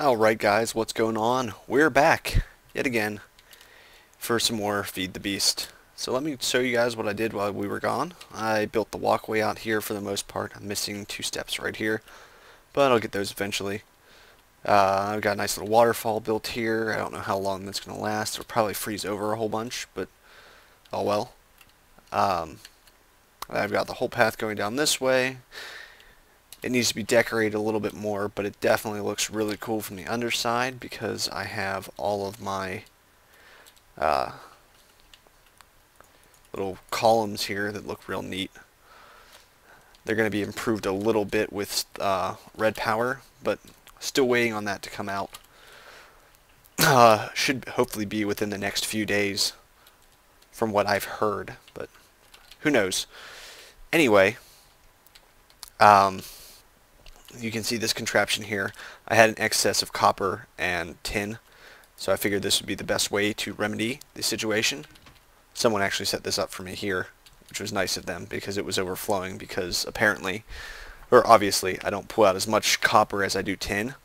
Alright guys, what's going on? We're back, yet again, for some more Feed the Beast. So let me show you guys what I did while we were gone. I built the walkway out here for the most part. I'm missing 2 steps right here, but I'll get those eventually. I've got a nice little waterfall built here. I don't know how long that's going to last. It'll probably freeze over a whole bunch, but oh well. I've got the whole path going down this way. It needs to be decorated a little bit more, but it definitely looks really cool from the underside because I have all of my little columns here that look real neat. They're going to be improved a little bit with red power, but still waiting on that to come out. Should hopefully be within the next few days from what I've heard, but who knows. Anyway, you can see this contraption here. I had an excess of copper and tin, so I figured this would be the best way to remedy the situation. Someone actually set this up for me here, which was nice of them because it was overflowing because apparently, or obviously, I don't pull out as much copper as I do tin.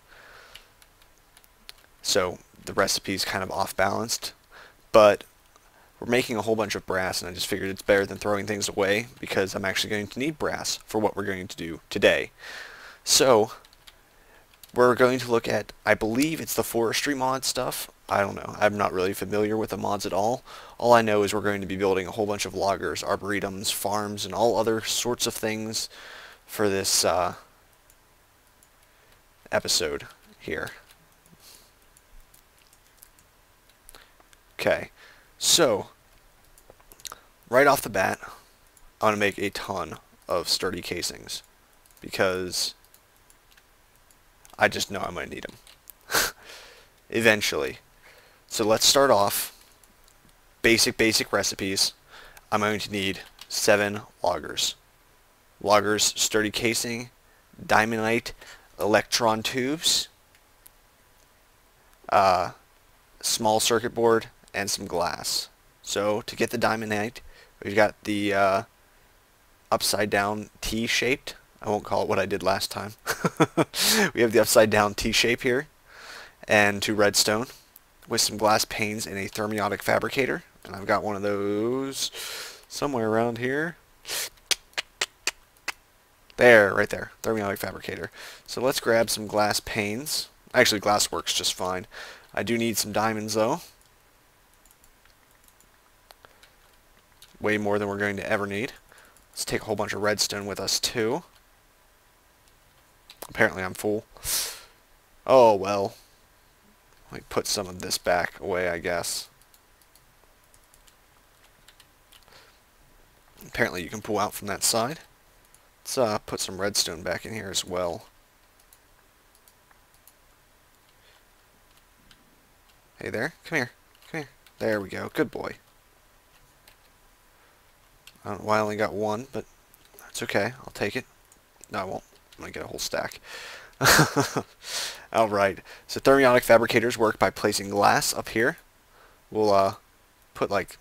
So the recipe's kind of off balanced, but we're making a whole bunch of brass, and I just figured it's better than throwing things away because I'm actually going to need brass for what we're going to do today. So we're going to look at, I believe it's the Forestry mod stuff. I don't know. I'm not really familiar with the mods at all. All I know is we're going to be building a whole bunch of loggers, arboretums, farms, and all other sorts of things for this episode here. Okay, so right off the bat, I want to make a ton of sturdy casings because I just know I'm going to need them eventually. So let's start off. Basic recipes. I'm going to need 7 loggers. Loggers, sturdy casing, diamondite, electron tubes, small circuit board, and some glass. So to get the diamondite, we've got the upside down T-shaped. I won't call it what I did last time. We have the upside down T-shape here, and 2 redstone with some glass panes and a thermiotic fabricator. And I've got one of those somewhere around here. There, right there, thermiotic fabricator. So let's grab some glass panes. Actually, glass works just fine. I do need some diamonds though. Way more than we're going to ever need. Let's take a whole bunch of redstone with us too. Apparently I'm full. Oh well. Let me put some of this back away, I guess. Apparently you can pull out from that side. Let's put some redstone back in here as well. Hey there, come here, come here. There we go, good boy. I don't know why I only got 1, but that's okay, I'll take it. No, I won't. I'm going to get a whole stack. Alright, so thermiotic fabricators work by placing glass up here. We'll put like,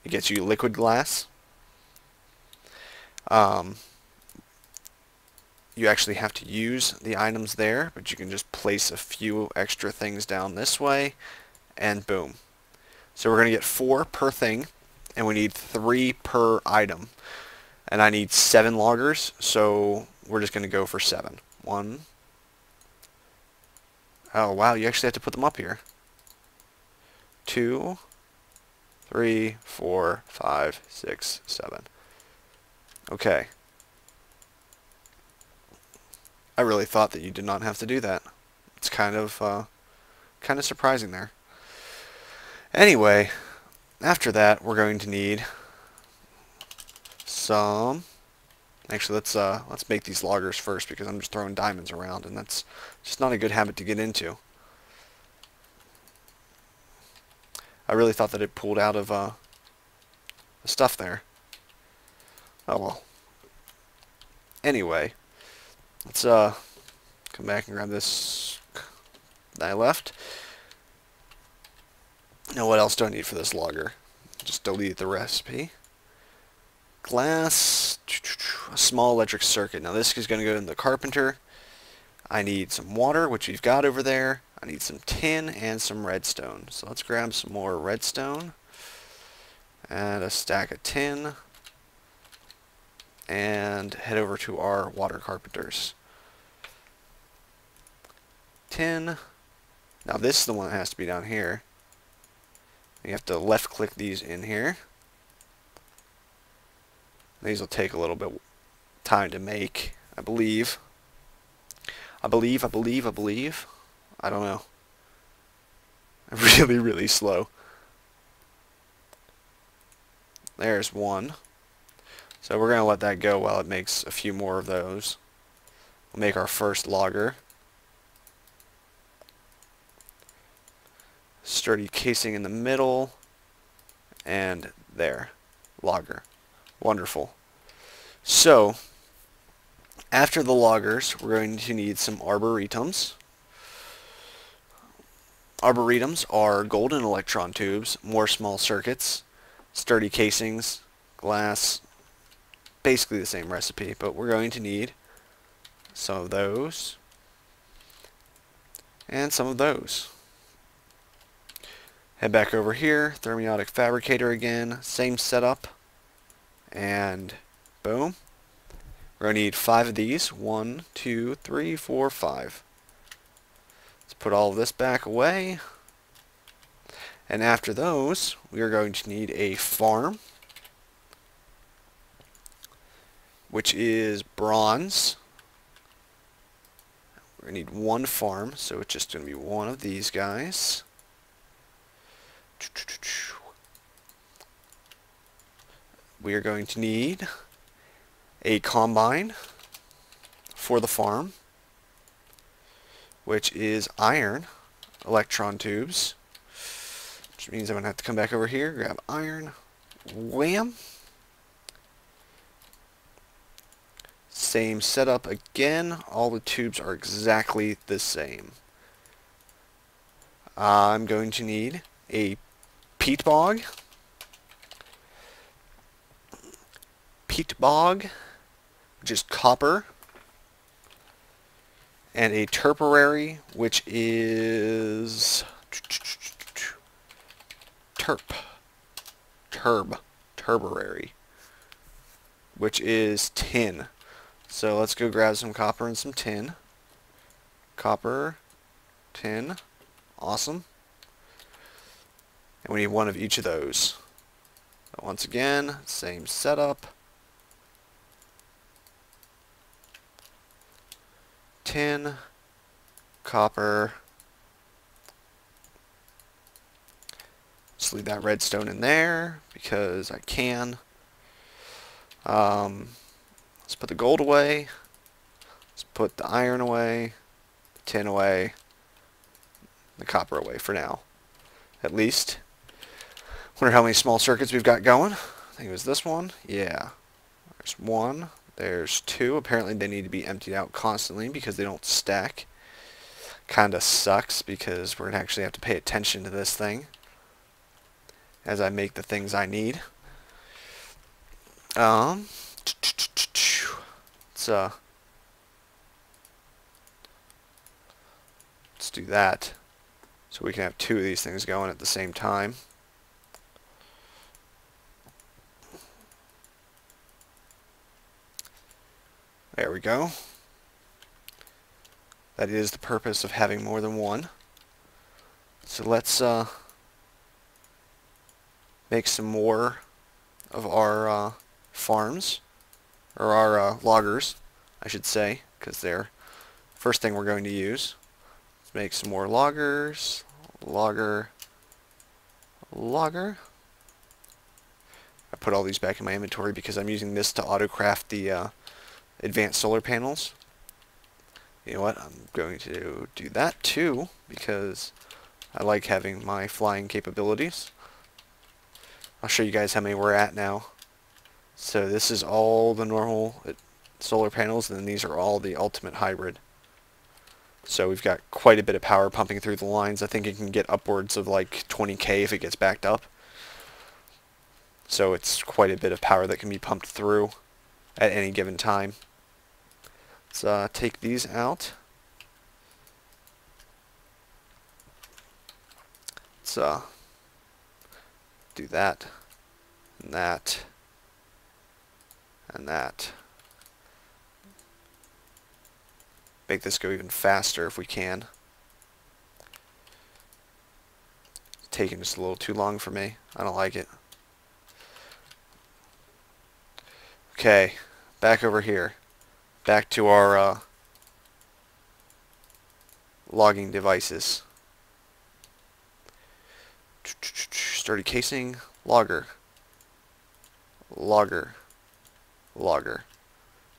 it gets you liquid glass. You actually have to use the items there, but you can just place a few extra things down this way, and boom. So we're going to get 4 per thing, and we need 3 per item. And I need 7 loggers, so we're just going to go for 7. 1. Oh, wow, you actually have to put them up here. 2, 3, 4, 5, 6, 7. Okay. I really thought that you did not have to do that. It's kind of surprising there. Anyway, after that, we're going to need some. Actually, let's make these loggers first because I'm just throwing diamonds around, and that's just not a good habit to get into. I really thought that it pulled out of the stuff there. Oh well. Anyway, let's come back and grab this that I left. Now, what else do I need for this logger? Just delete the recipe. Glass, a small electric circuit. Now this is going to go in the carpenter. I need some water, which we've got over there. I need some tin and some redstone. So let's grab some more redstone and a stack of tin and head over to our water carpenters. Tin. Now this is the one that has to be down here. You have to left click these in here. These will take a little bit time to make, I believe. I believe. I don't know. Really, really slow. There's one. So we're going to let that go while it makes a few more of those. We'll make our first logger. Sturdy casing in the middle. And there. Logger. Wonderful. So, after the loggers, we're going to need some arboretums. Arboretums are golden electron tubes, more small circuits, sturdy casings, glass, basically the same recipe, but we're going to need some of those and some of those. Head back over here, thermiotic fabricator again, same setup, and boom. We're going to need 5 of these. 1, 2, 3, 4, 5. Let's put all of this back away. And after those, we are going to need a farm, which is bronze. We're going to need 1 farm, so it's just going to be 1 of these guys. We are going to need a combine for the farm, which is iron electron tubes, which means I'm going to have to come back over here, grab iron, wham. Same setup again, all the tubes are exactly the same. I'm going to need a peat bog, which is copper, and a tertiary, which is tertiary, which is tin. So let's go grab some copper and some tin. Copper, tin, awesome. And we need 1 of each of those. Once again, same setup. Tin, copper. Just leave that redstone in there because I can. Let's put the gold away. Let's put the iron away, the tin away, the copper away for now, at least. Wonder how many small circuits we've got going. I think it was this one. Yeah. There's 1. There's 2. Apparently they need to be emptied out constantly because they don't stack. Kinda sucks because we're going to actually have to pay attention to this thing as I make the things I need. Let's do that so we can have 2 of these things going at the same time. There we go. That is the purpose of having more than 1. So let's make some more of our farms, or our loggers, I should say, because they're first thing we're going to use. Let's make some more loggers. Logger. I put all these back in my inventory because I'm using this to autocraft the advanced solar panels. You know what? I'm going to do that too because I like having my flying capabilities. I'll show you guys how many we're at now. So this is all the normal solar panels, and then these are all the ultimate hybrid. So we've got quite a bit of power pumping through the lines. I think it can get upwards of like 20K if it gets backed up. So it's quite a bit of power that can be pumped through at any given time. Let's take these out. let's do that, and that, and that. Make this go even faster if we can. It's taking just a little too long for me. I don't like it. Okay, back over here. Back to our logging devices. Sturdy casing, logger, logger, logger.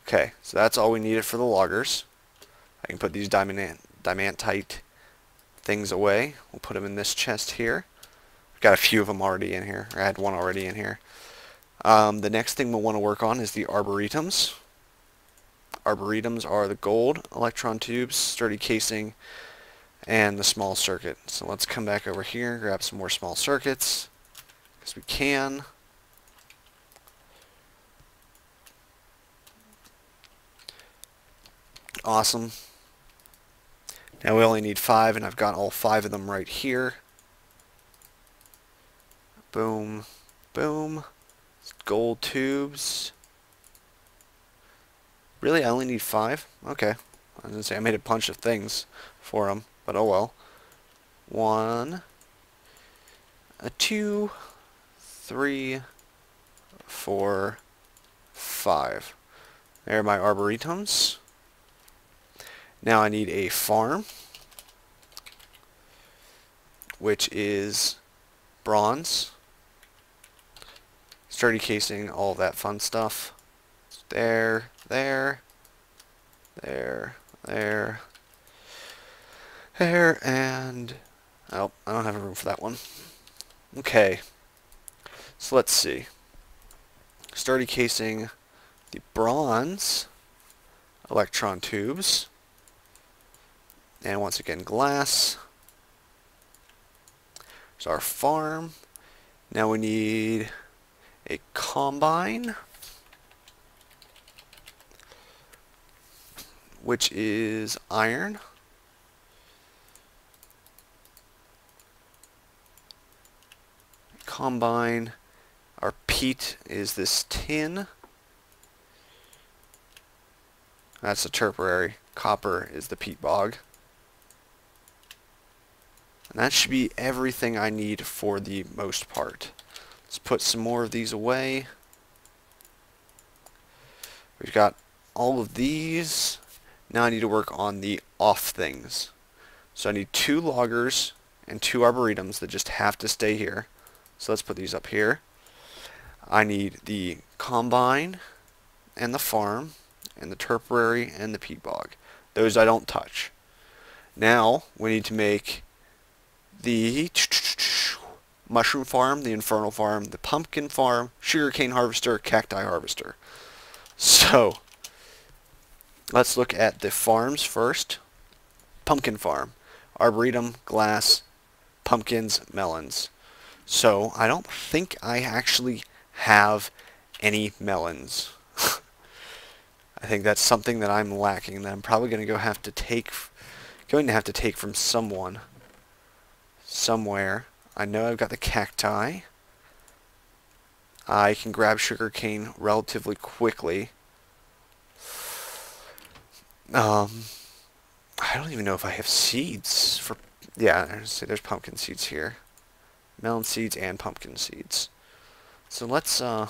Okay, so that's all we needed for the loggers. I can put these diamantite things away. We'll put them in this chest here. I've got a few of them already in here. I had one already in here. The next thing we'll want to work on is the arboretums. Arboretums are the gold, electron tubes, sturdy casing, and the small circuit. So let's come back over here, grab some more small circuits, because we can. Awesome. Now we only need 5, and I've got all 5 of them right here. Boom, boom. Gold tubes. Really, I only need 5? Okay. I was going to say, I made a bunch of things for them, but oh well. 1, 2, 3, 4, 5. There are my arboretums. Now I need a farm, which is bronze, sturdy casing, all that fun stuff. There, there, there, there, there, and oh, I don't have room for that one. Okay, so let's see. Sturdy casing, the bronze, electron tubes, and once again glass. There's our farm. Now we need a combine, which is iron. Combine. Our peat is this tin. That's the tertiary. Copper is the peat bog. And that should be everything I need for the most part. Let's put some more of these away. We've got all of these. Now I need to work on the off things. So I need 2 loggers and 2 arboretums that just have to stay here. So let's put these up here. I need the combine and the farm and the tertiary and the peat bog. Those I don't touch. Now we need to make the mushroom farm, the infernal farm, the pumpkin farm, sugarcane harvester, cacti harvester. So let's look at the farms first. Pumpkin farm, arboretum, glass, pumpkins, melons. So I don't think I actually have any melons. I think that's something that I'm lacking, that I'm probably going to have to take from someone, somewhere. I know I've got the cacti. I can grab sugarcane relatively quickly. I don't even know if I have seeds for. Yeah, there's pumpkin seeds here, melon seeds and pumpkin seeds. So let's run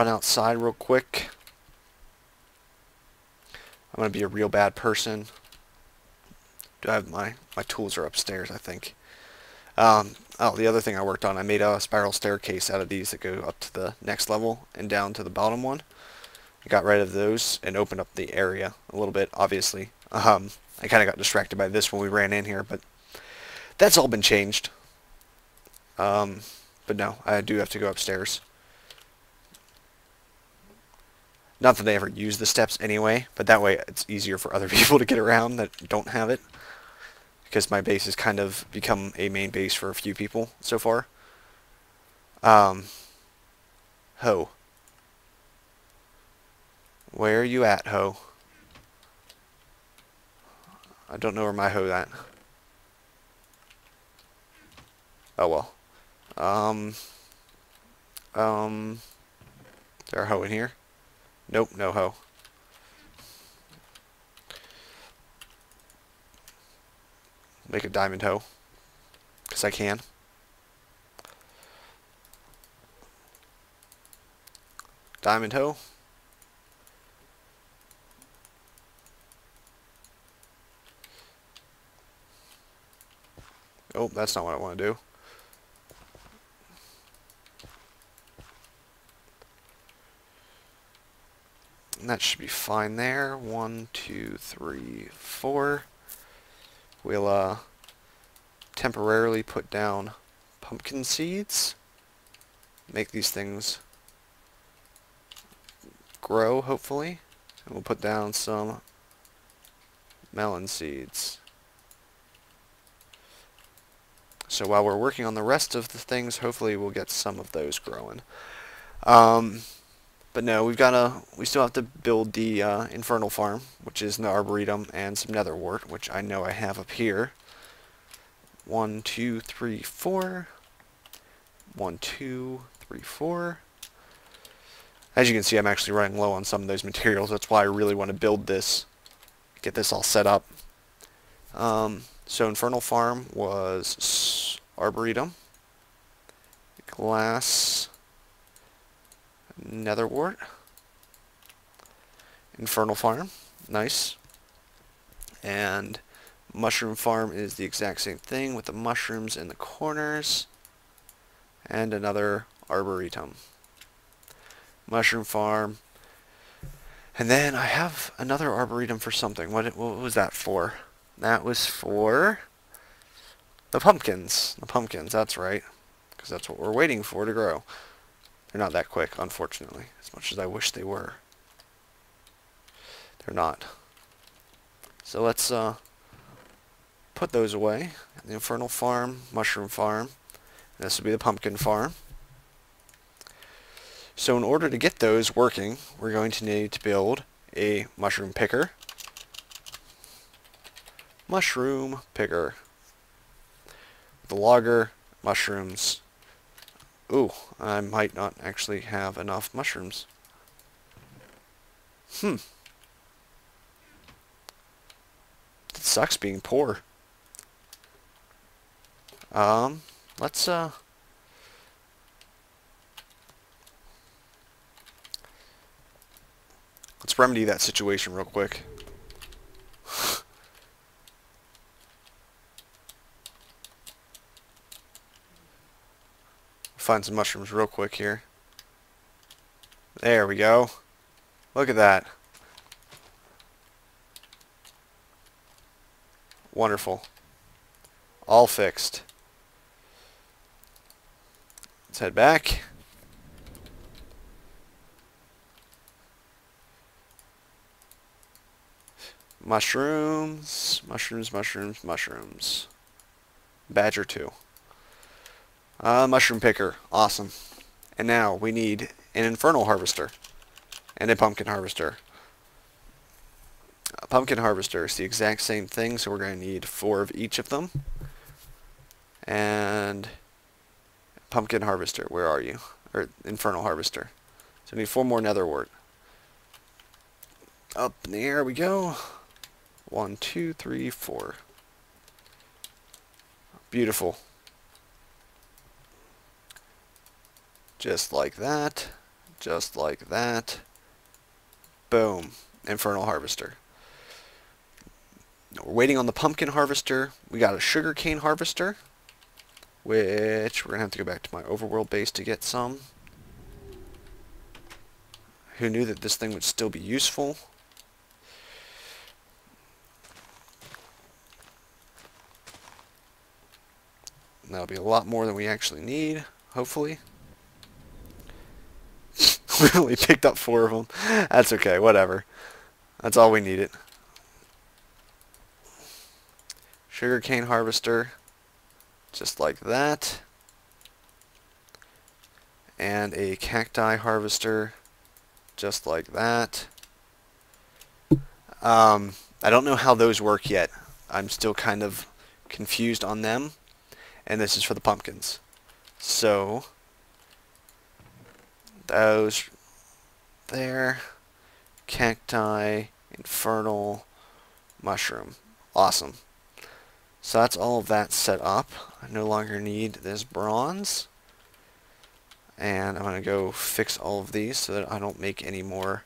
outside real quick. I'm going to be a real bad person. Do I have my tools are upstairs, I think. Oh, the other thing I worked on, I made a spiral staircase out of these that go up to the next level and down to the bottom one. I got rid of those and opened up the area a little bit, obviously. I kind of got distracted by this when we ran in here, but that's all been changed. But no, I do have to go upstairs. Not that I ever use the steps anyway, but that way it's easier for other people to get around that don't have it. Because my base has kind of become a main base for a few people so far. Ho. Where are you at, Ho? I don't know where my hoe at. Oh well. Is there a hoe in here? Nope, no hoe. Make a diamond hoe. Because I can. Diamond hoe. Oh, that's not what I want to do. And that should be fine there. 1, 2, 3, 4. We'll temporarily put down pumpkin seeds. Make these things grow, hopefully. And we'll put down some melon seeds. So while we're working on the rest of the things, hopefully we'll get some of those growing. But no, we still have to build the infernal farm, which is an arboretum and some netherwort, which I know I have up here. 1, 2, 3, 4. 1, 2, 3, 4. As you can see, I'm actually running low on some of those materials. That's why I really want to build this, get this all set up. So infernal farm was arboretum, glass, netherwort, infernal farm, nice, and mushroom farm is the exact same thing with the mushrooms in the corners, and another arboretum. Mushroom farm, and then I have another arboretum for something. What was that for? That was for the pumpkins. The pumpkins, that's right. Because that's what we're waiting for to grow. They're not that quick, unfortunately, as much as I wish they were. They're not. So let's put those away. The infernal farm, mushroom farm. And this will be the pumpkin farm. So in order to get those working, we're going to need to build a mushroom picker. Mushroom picker. The logger, mushrooms. Ooh, I might not actually have enough mushrooms. It sucks being poor. Let's remedy that situation real quick. Find some mushrooms real quick here. There we go. Look at that. Wonderful. All fixed. Let's head back. Mushrooms, mushrooms, mushrooms, mushrooms. Badger 2. Mushroom picker. Awesome. And now we need an infernal harvester and a pumpkin harvester. A pumpkin harvester is the exact same thing, so we're going to need 4 of each of them. And pumpkin harvester, where are you? Or infernal harvester. So we need 4 more netherwort. Up in the air we go. 1, 2, 3, 4. Beautiful. Just like that. Just like that. Boom. Infernal harvester. We're waiting on the pumpkin harvester. We got a sugarcane harvester, which we're going to have to go back to my overworld base to get some. Who knew that this thing would still be useful? And that'll be a lot more than we actually need, hopefully. We only picked up 4 of them. That's okay, whatever. That's all we needed. Sugarcane harvester, just like that. And a cacti harvester, just like that. I don't know how those work yet. I'm still kind of confused on them. And this is for the pumpkins. So those there, cacti, infernal, mushroom. Awesome. So that's all of that set up. I no longer need this bronze. And I'm going to go fix all of these so that I don't make any more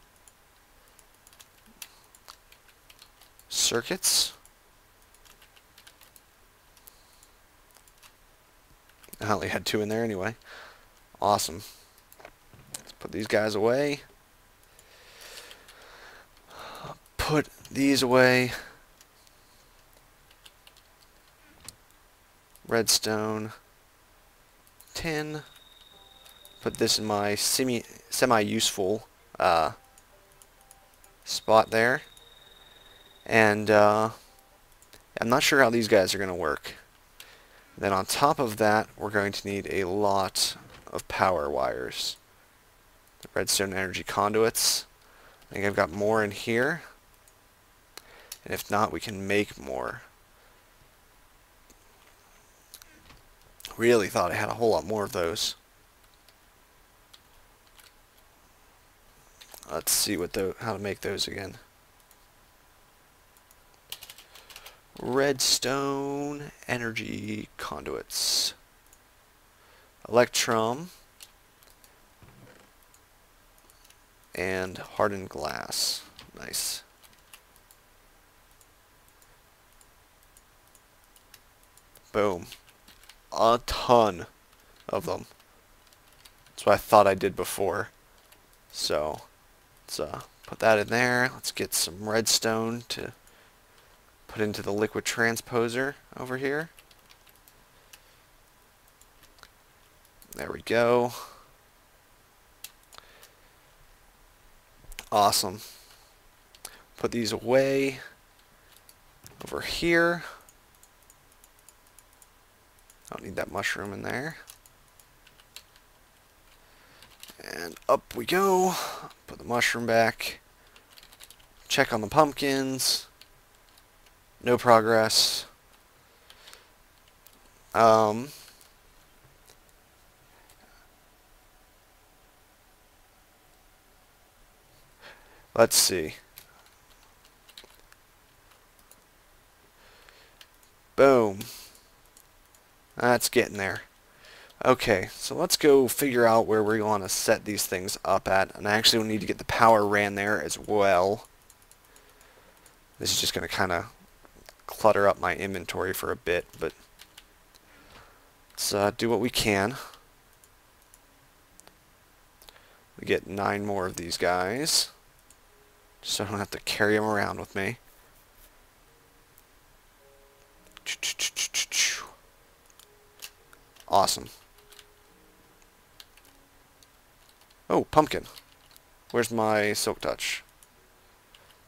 circuits. I only had 2 in there anyway. Awesome. Let's put these guys away. Put these away. Redstone. Tin. Put this in my semi-useful spot there. And I'm not sure how these guys are going to work. Then on top of that, we're going to need a lot of power wires. The redstone energy conduits. I think I've got more in here. And if not, we can make more. Really thought I had a whole lot more of those. Let's see how to make those again. Redstone energy conduits. Electrum. And hardened glass. Nice. Boom. A ton of them. That's what I thought I did before. So, let's put that in there. Let's get some redstone to put into the liquid transposer over here. There we go. Awesome. Put these away over here. Don't need that mushroom in there. And up we go. Put the mushroom back. Check on the pumpkins. No progress. Let's see. Boom. That's getting there. Okay, so let's go figure out where we want to set these things up at. And I actually will need to get the power ran there as well. This is just going to kind of clutter up my inventory for a bit, but let's do what we can. We get 9 more of these guys, so I don't have to carry them around with me. Awesome. Oh, pumpkin. Where's my silk touch?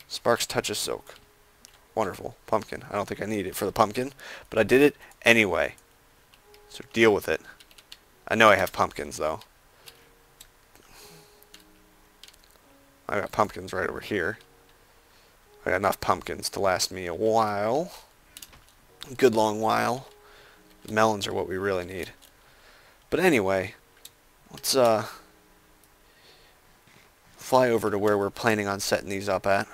Sparks touches silk. Wonderful. Pumpkin. I don't think I need it for the pumpkin, but I did it anyway. So deal with it. I know I have pumpkins, though. I got pumpkins right over here. I got enough pumpkins to last me a while. A good long while. The melons are what we really need. But anyway, let's fly over to where we're planning on setting these up at.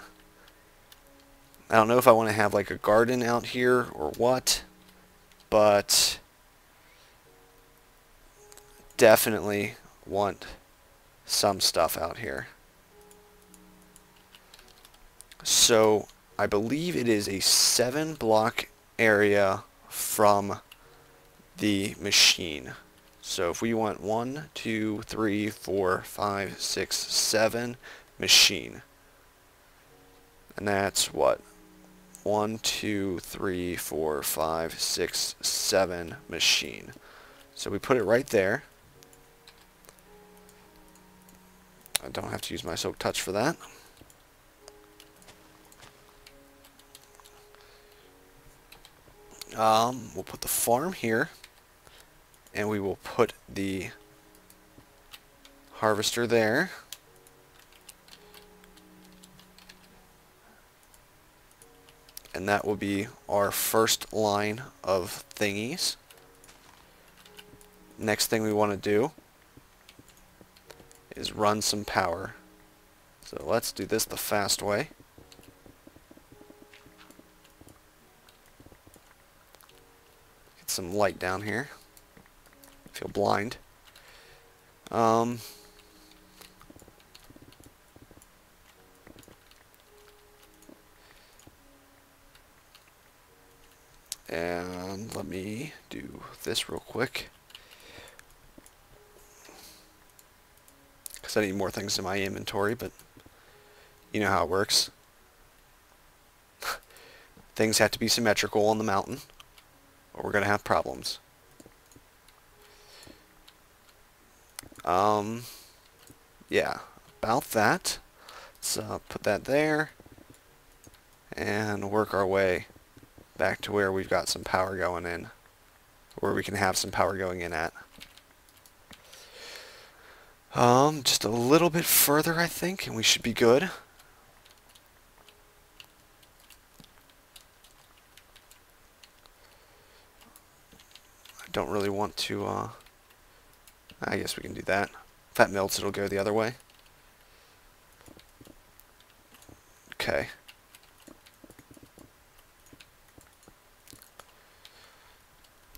I don't know if I want to have like a garden out here or what, but definitely want some stuff out here. So I believe it is a 7-block area from the machine. So if we want 1, 2, 3, 4, 5, 6, 7 machine, and that's what? 1, 2, 3, 4, 5, 6, 7 machine. So we put it right there. I don't have to use my soak touch for that. We'll put the farm here, and we will put the harvester there. And and that will be our first line of thingies. Next thing we want to do is run some power. So let's do this the fast way. Get some light down here. I feel blind. And let me do this real quick, because I need more things in my inventory, but you know how it works. Things have to be symmetrical on the mountain, or we're going to have problems. Yeah, about that. Let's put that there, and work our way back to where we've got some power going in, where we can have some power going in at. Just a little bit further, I think, and we should be good. I don't really want to, I guess we can do that. If that melts, it'll go the other way. Okay.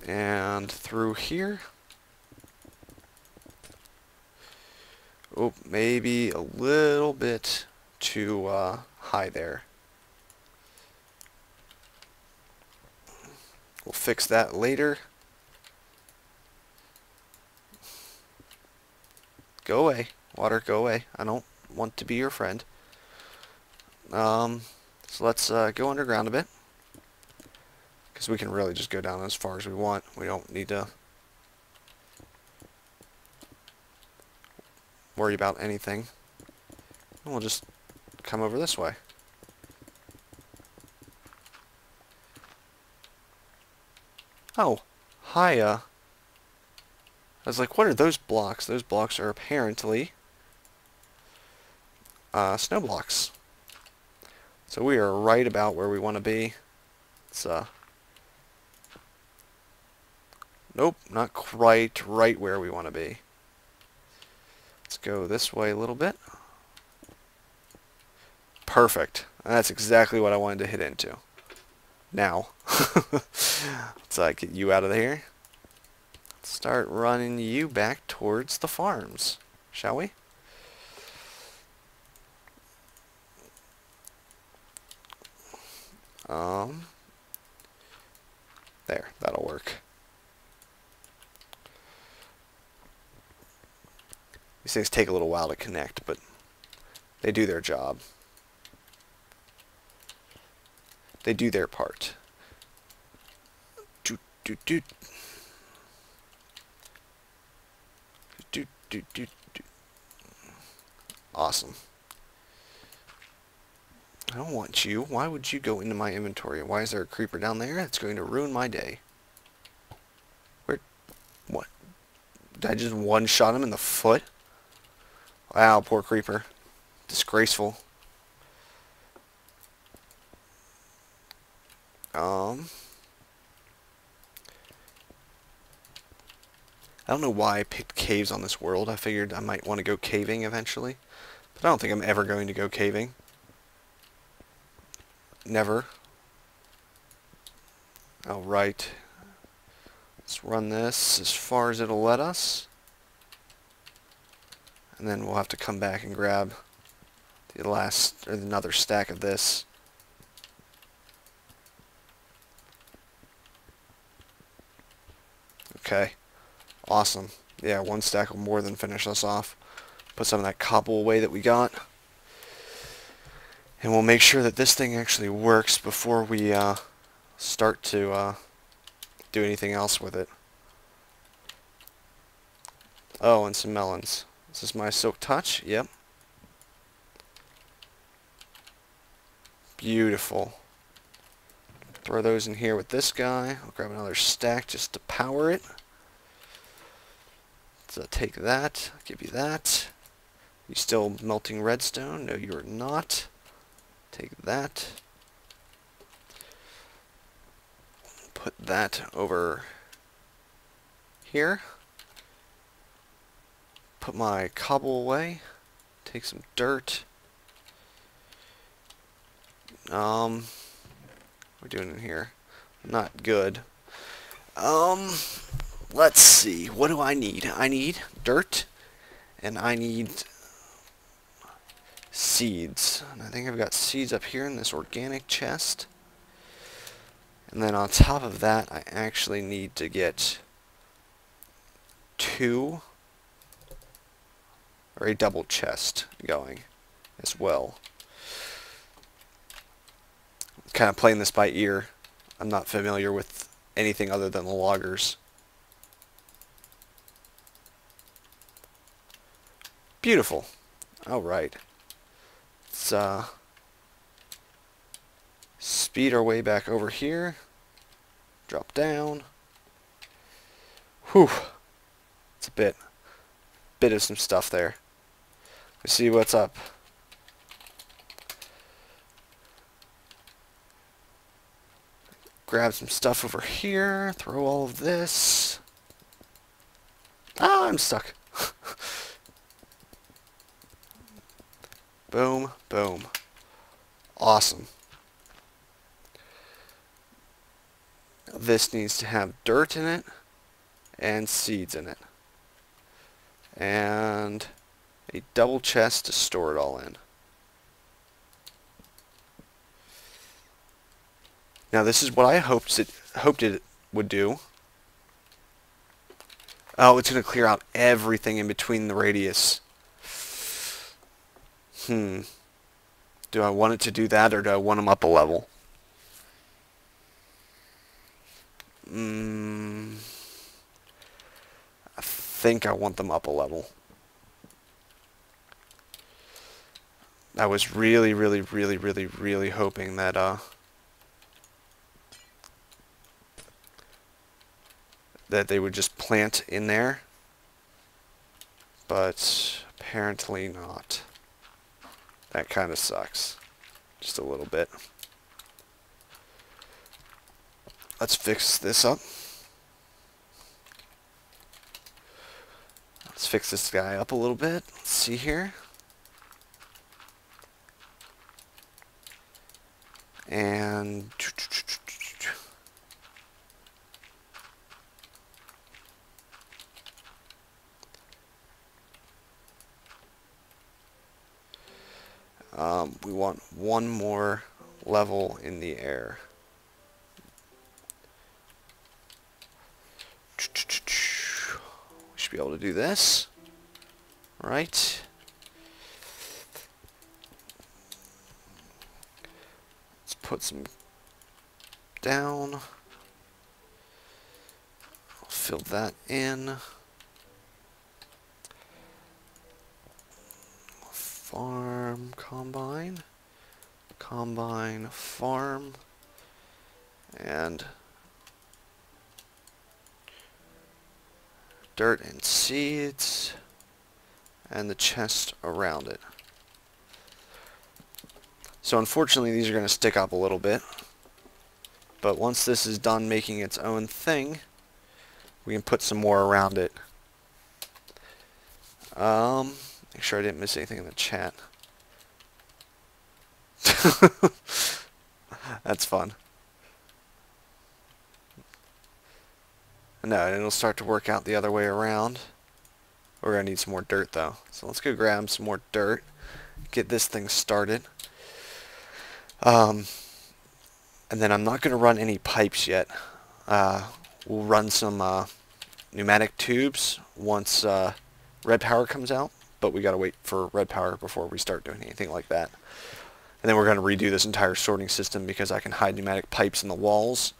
And through here. Oh, maybe a little bit too high there. We'll fix that later. Go away, water, go away. I don't want to be your friend. So let's go underground a bit, because we can really just go down as far as we want. We don't need to worry about anything. And we'll just come over this way. Oh, hi, I was like, what are those blocks? Those blocks are apparently snow blocks. So we are right about where we want to be. It's nope, not quite right where we want to be. Let's go this way a little bit. Perfect. That's exactly what I wanted to hit into. Now, let's get you out of here. Let's start running you back towards the farms, shall we? There, that'll work. These things take a little while to connect, but they do their job. They do their part. Doot, doot, doot. Doot, doot, doot, doot. Awesome. I don't want you. Why would you go into my inventory? Why is there a creeper down there? It's going to ruin my day. Where? What? Did I just one-shot him in the foot? Wow, poor creeper. Disgraceful. I don't know why I picked caves on this world. I figured I might want to go caving eventually. But I don't think I'm ever going to go caving. Never. Alright. Let's run this as far as it'll let us. And then we'll have to come back and grab the last, or another stack of this. Okay. Awesome. Yeah, one stack will more than finish us off. Put some of that cobble away that we got. And we'll make sure that this thing actually works before we start to do anything else with it. Oh, and some melons. This is my silk touch. Yep. Beautiful. Throw those in here with this guy. I'll grab another stack just to power it. So take that. I'll give you that. You still melting redstone? No, you are not. Take that. put that over here. Put my cobble away. Take some dirt. What are we doing in here? Not good. Let's see. What do I need? I need dirt, and I need seeds. And I think I've got seeds up here in this organic chest. And then on top of that, I actually need to get a double chest going as well. Kind of playing this by ear. I'm not familiar with anything other than the loggers. Beautiful. Alright. Let's speed our way back over here. Drop down. Whew. It's a bit of some stuff there. Let's see what's up. Grab some stuff over here. Throw all of this. Ah, I'm stuck. Boom, boom. Awesome. This needs to have dirt in it and seeds in it. And a double chest to store it all in. Now this is what I hoped it would do. Oh, it's going to clear out everything in between the radius. Do I want it to do that, or do I want them up a level? I think I want them up a level. I was really hoping that that they would just plant in there, but apparently not. That kind of sucks. Just a little bit. Let's fix this up. Let's fix this guy up a little bit. Let's see here. And we want one more level in the air. We should be able to do this. Right. Let's put some down. Fill that in. Farm, combine, farm, and dirt and seeds, and the chest around it. So unfortunately these are going to stick up a little bit, but once this is done making its own thing, we can put some more around it. Make sure I didn't miss anything in the chat. That's fun. No, and it'll start to work out the other way around. We're going to need some more dirt though. So let's go grab some more dirt. Get this thing started. And then I'm not going to run any pipes yet. We'll run some pneumatic tubes once red power comes out. But we gotta wait for red power before we start doing anything like that. And then we're gonna redo this entire sorting system because I can hide pneumatic pipes in the walls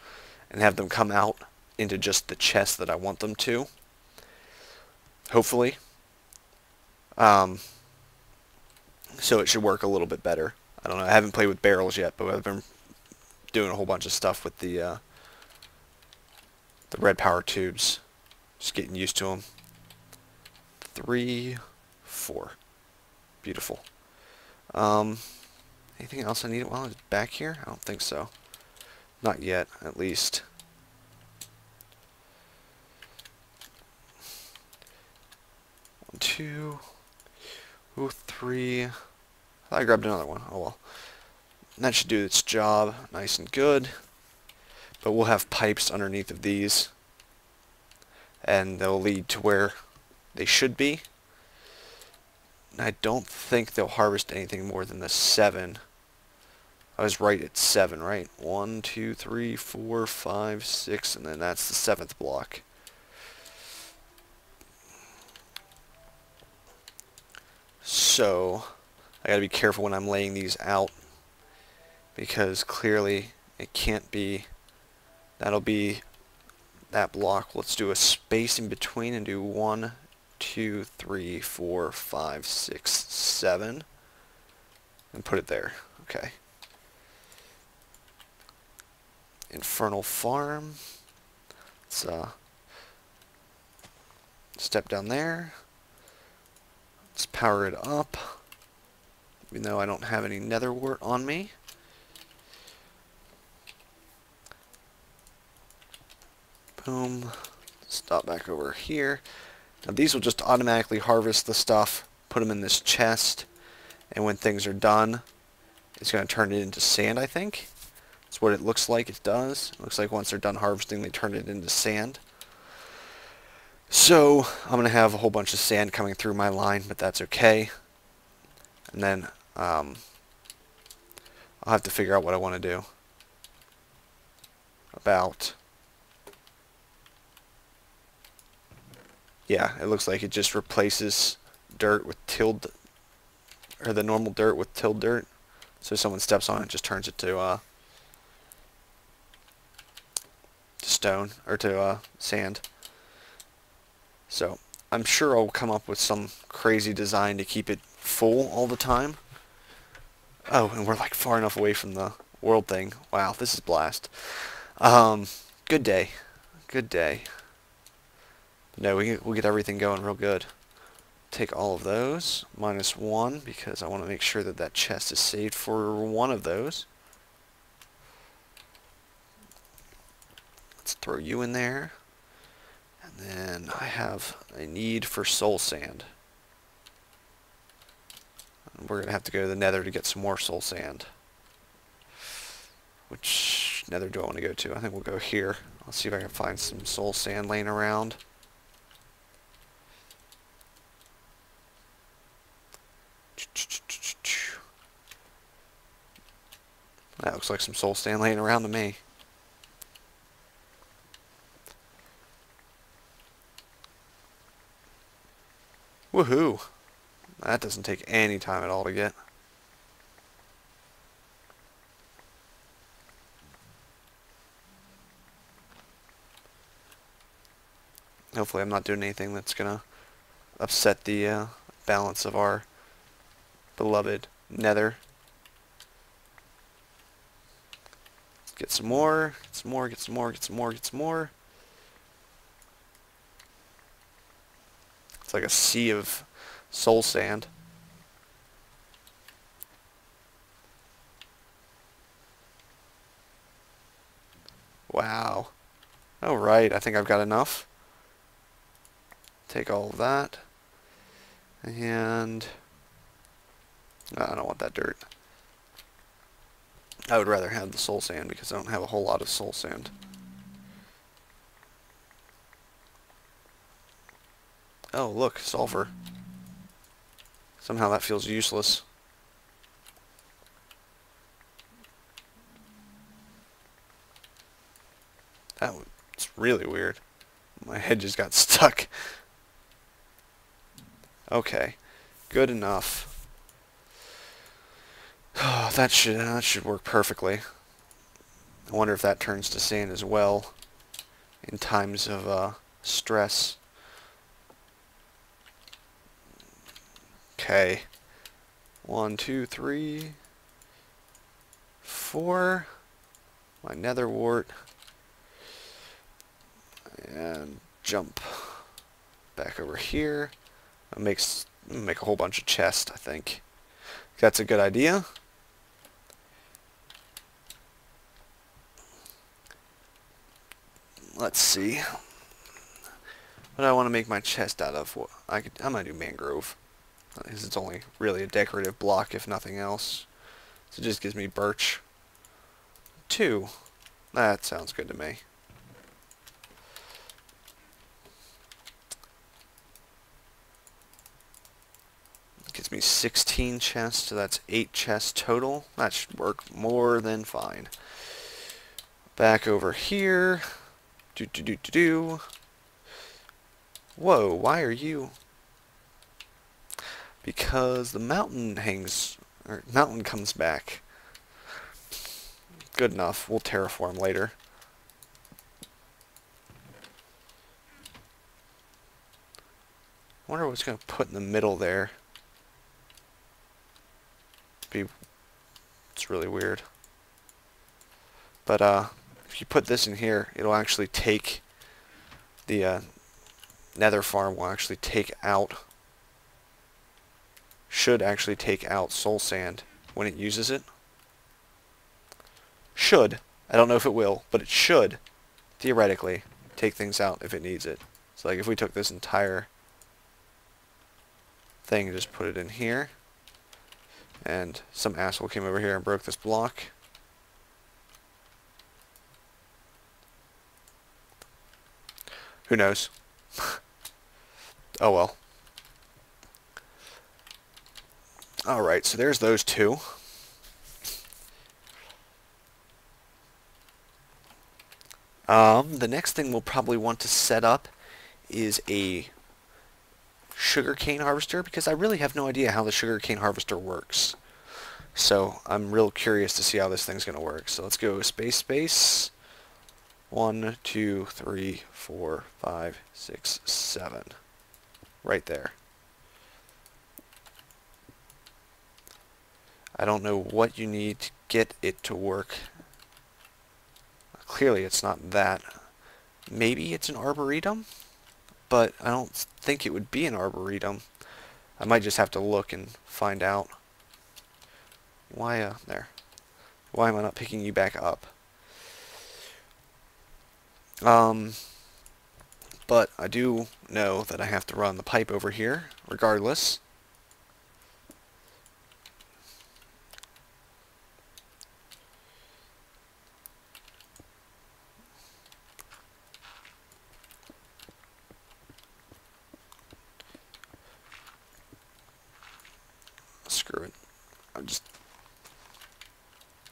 and have them come out into just the chest that I want them to. Hopefully. So it should work a little bit better. I don't know, I haven't played with barrels yet, but I've been doing a whole bunch of stuff with the red power tubes. Just getting used to them. 3, 4. Beautiful. Anything else I need while it's back here? I don't think so. Not yet, at least. 2, ooh, 3. I grabbed another one. Oh well. And that should do its job nice and good. But we'll have pipes underneath of these, and they'll lead to where they should be. And I don't think they'll harvest anything more than the 7. I was right at 7, right? 1, 2, 3, 4, 5, 6, and then that's the 7th block. So I gotta be careful when I'm laying these out, because clearly it can't be, that'll be that block. Let's do a space in between and do 1, 2, 3, 4, 5, 6, 7, and put it there. Okay. Infernal Farm. Let's step down there. Let's power it up, even though I don't have any nether wart on me. Boom. Stop back over here. Now these will just automatically harvest the stuff, put them in this chest, and when things are done, it's going to turn it into sand, I think. That's what it looks like it does. It looks like once they're done harvesting, they turn it into sand. So I'm going to have a whole bunch of sand coming through my line, but that's okay. And then I'll have to figure out what I want to do about... Yeah, it looks like it just replaces dirt with tilled, or the normal dirt with tilled dirt. So if someone steps on it, just turns it to stone, or to sand. So I'm sure I'll come up with some crazy design to keep it full all the time. Oh, and we're like far enough away from the world thing. Wow, this is blast. Good day. Good day. No, we'll get everything going real good. Take all of those, -1, because I want to make sure that that chest is saved for one of those. Let's throw you in there. And then I have a need for soul sand. And we're going to have to go to the nether to get some more soul sand. Which nether do I want to go to? I think we'll go here. I'll see if I can find some soul sand laying around. That looks like some soul sand laying around to me. Woohoo! That doesn't take any time at all to get. Hopefully I'm not doing anything that's gonna upset the balance of our beloved nether. Get some more, get some more, get some more, get some more, get some more. It's like a sea of soul sand. Wow. Alright, I think I've got enough. Take all of that. And... I don't want that dirt. I would rather have the soul sand because I don't have a whole lot of soul sand. Oh, look, sulfur. Somehow that feels useless. That's really weird. My head just got stuck. Okay, good enough. Oh, that should work perfectly. I wonder if that turns to sand as well in times of stress. Okay. 1, 2, 3, 4. My nether wart. And jump back over here. That make a whole bunch of chests, I think. That's a good idea. Let's see. What do I want to make my chest out of? Well, I'm going to do mangrove. Because it's only really a decorative block, if nothing else. So it just gives me birch. 2. That sounds good to me. Gives me 16 chests, so that's 8 chests total. That should work more than fine. Back over here. Whoa, why are you? Because the mountain mountain comes back. Good enough. We'll terraform later. I wonder what's going to put in the middle there. It's really weird. But if you put this in here, it'll actually take the nether farm will actually take out, should actually take out soul sand when it uses it. Should. I don't know if it will, but it should, theoretically, take things out if it needs it. So like if we took this entire thing and just put it in here, and some asshole came over here and broke this block. Who knows? Oh well. Alright, so there's those 2. The next thing we'll probably want to set up is a sugarcane harvester, because I really have no idea how the sugarcane harvester works. So I'm real curious to see how this thing's going to work. So let's go space. 1, 2, 3, 4, 5, 6, 7. Right there. I don't know what you need to get it to work. Clearly it's not that. Maybe it's an arboretum, but I don't think it would be an arboretum. I might just have to look and find out. Why, there. Why am I not picking you back up? But I do know that I have to run the pipe over here, regardless. Screw it.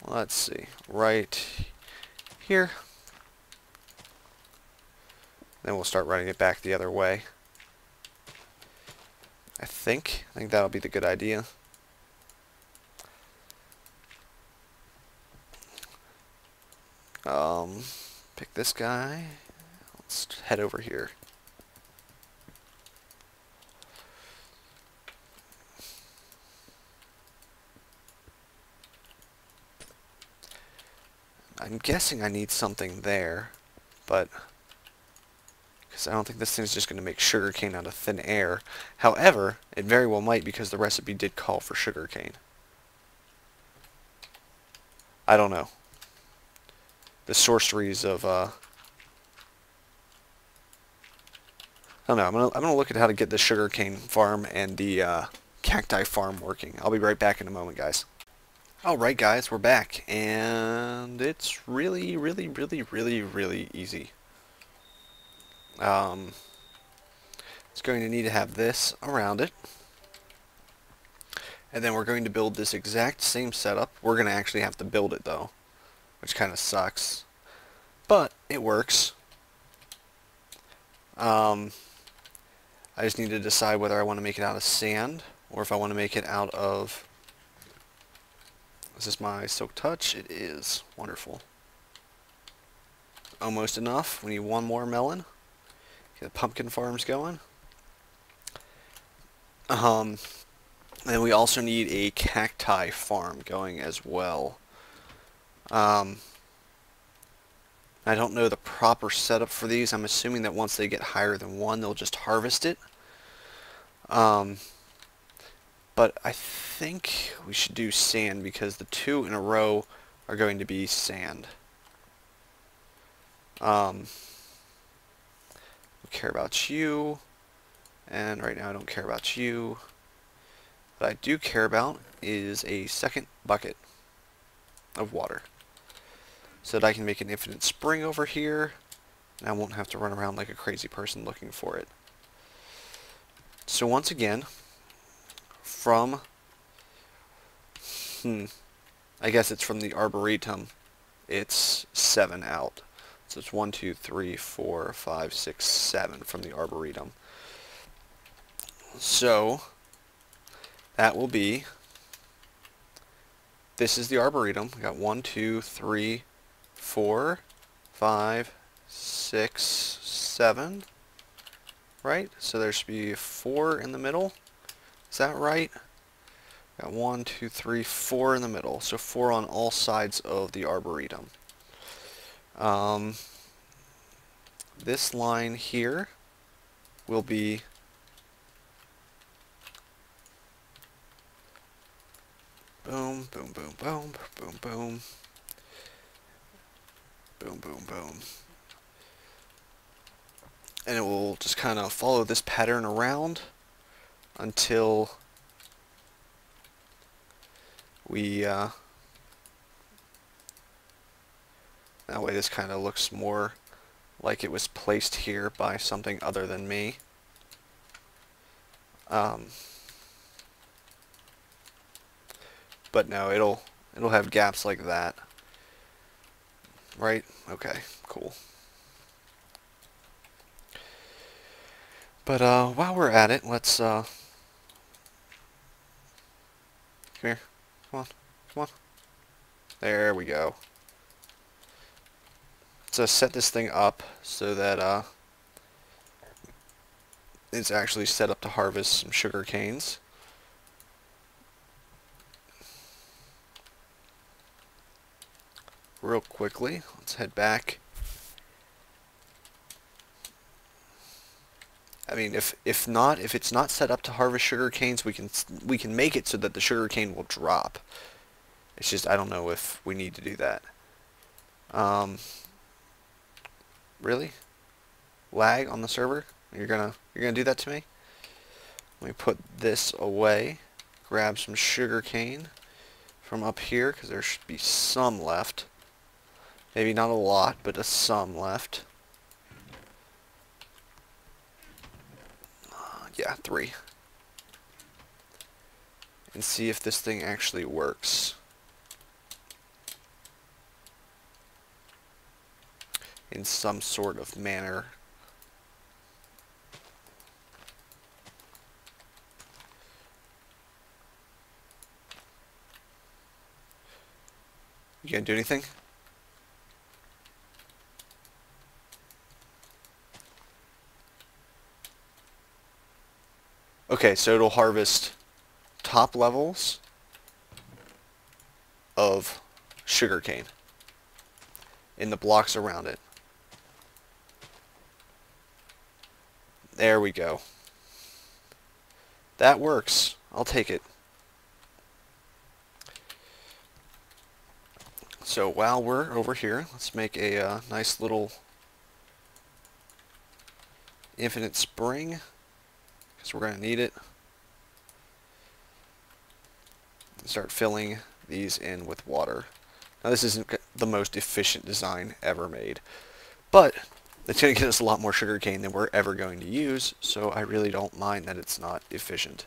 Let's see. Right here. Then we'll start running it back the other way. I think that'll be the good idea. Pick this guy. Let's head over here. I'm guessing I need something there, but because I don't think this thing's just going to make sugarcane out of thin air. However, it very well might, because the recipe did call for sugarcane. I don't know. The sorceries of I don't know. I'm gonna look at how to get the sugarcane farm and the cacti farm working. I'll be right back in a moment, guys. Alright guys, we're back, and it's really easy. It's going to need to have this around it, and then we're going to build this exact same setup. We're going to actually have to build it though, which kind of sucks, but it works. I just need to decide whether I want to make it out of sand, or if I want to make it out of... Is this my silk touch? It is. Wonderful. Almost enough. We need one more melon. Get the pumpkin farms going. And we also need a cacti farm going as well. I don't know the proper setup for these. I'm assuming that once they get higher than 1, they'll just harvest it. But I think we should do sand, because the 2 in a row are going to be sand. We care about you, and right now I don't care about you. What I do care about is a second bucket of water, so that I can make an infinite spring over here, and I won't have to run around like a crazy person looking for it. So once again, from, I guess it's from the Arboretum, it's 7 out. So it's 1, 2, 3, 4, 5, 6, 7 from the Arboretum. So that will be, this is the Arboretum. We got 1, 2, 3, 4, 5, 6, 7, right? So there should be 4 in the middle. Is that right? Got 1, 2, 3, 4 in the middle. So 4 on all sides of the Arboretum. This line here will be boom, boom, boom, boom, boom, boom, boom, boom, boom. And it will just kind of follow this pattern around until we, that way this kind of looks more like it was placed here by something other than me. But no, it'll have gaps like that. Right? Okay, cool. But while we're at it, let's come here. Come on. Come on. There we go. Let's set this thing up so that it's actually set up to harvest some sugar canes. Real quickly, let's head back. I mean, if it's not set up to harvest sugar canes, we can make it so that the sugar cane will drop. It's just I don't know if we need to do that. Really? Lag on the server? You're gonna do that to me? Let me put this away. Grab some sugar cane from up here because there should be some left. Maybe not a lot, but a some left. Yeah, 3. And see if this thing actually works. In some sort of manner. You gonna do anything? Okay, so it'll harvest top levels of sugarcane in the blocks around it. There we go. That works. I'll take it. So while we're over here, let's make a nice little infinite spring, because we're going to need it. Start filling these in with water. Now this isn't the most efficient design ever made, but it's going to get us a lot more sugarcane than we're ever going to use, so I really don't mind that it's not efficient.